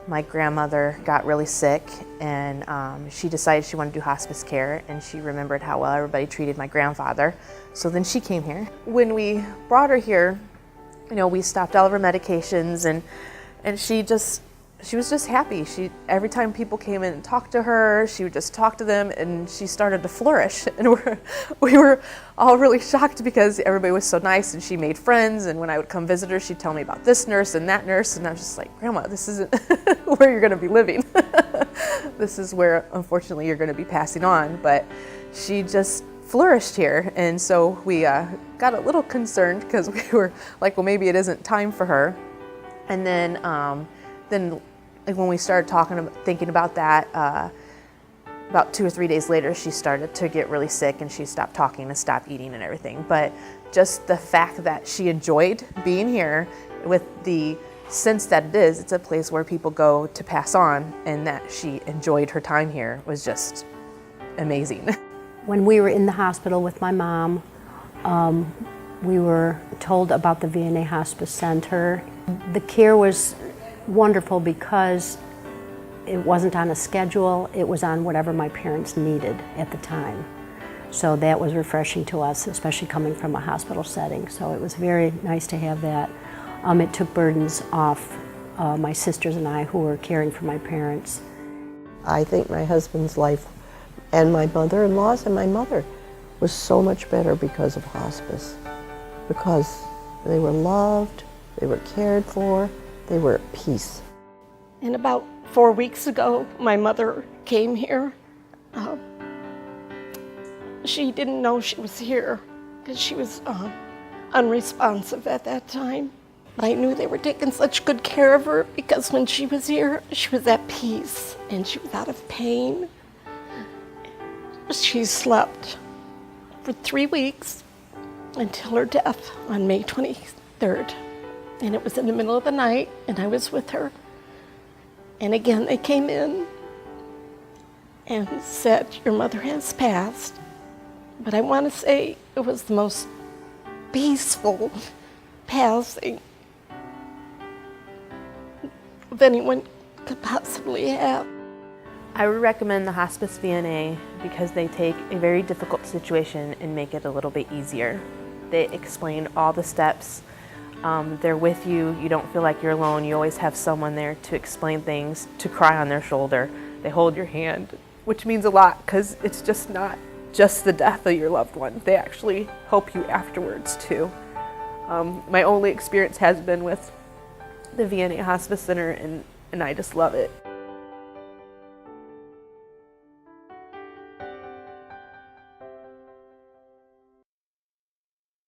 my grandmother got really sick, and she decided she wanted to do hospice care, and she remembered how well everybody treated my grandfather. So then she came here. When we brought her here, we stopped all of her medications, and she was just happy. Every time people came in and talked to her, she would just talk to them, and she started to flourish. And we were all really shocked because everybody was so nice, and she made friends. And when I would come visit her, she'd tell me about this nurse and that nurse, and I was just like, Grandma, this isn't where you're going to be living. This is where, unfortunately, you're going to be passing on. But she just flourished here, and so we got a little concerned because we were like, well, maybe it isn't time for her. And then when we started thinking about that, about 2 or 3 days later, she started to get really sick, and she stopped talking and stopped eating and everything. But just the fact that she enjoyed being here, with the sense that it's a place where people go to pass on, and that she enjoyed her time here, was just amazing. When we were in the hospital with my mom, we were told about the VNA Hospice Center. The care was wonderful because it wasn't on a schedule, it was on whatever my parents needed at the time. So that was refreshing to us, especially coming from a hospital setting. So it was very nice to have that. It took burdens off my sisters and I, who were caring for my parents. I think my husband's life and my mother-in-law's and my mother was so much better because of hospice. Because they were loved, they were cared for, they were at peace. And about 4 weeks ago, my mother came here. She didn't know she was here because she was unresponsive at that time. I knew they were taking such good care of her because when she was here, she was at peace and she was out of pain. She slept for 3 weeks until her death on May 23rd. And it was in the middle of the night, and I was with her. And again, they came in and said, your mother has passed. But I want to say it was the most peaceful passing of anyone could possibly have. I would recommend the Hospice VNA because they take a very difficult situation and make it a little bit easier. They explain all the steps. They're with you. You don't feel like you're alone. You always have someone there to explain things, to cry on their shoulder. They hold your hand, which means a lot because it's just not just the death of your loved one. They actually help you afterwards too. My only experience has been with the VNA Hospice Center, and I just love it.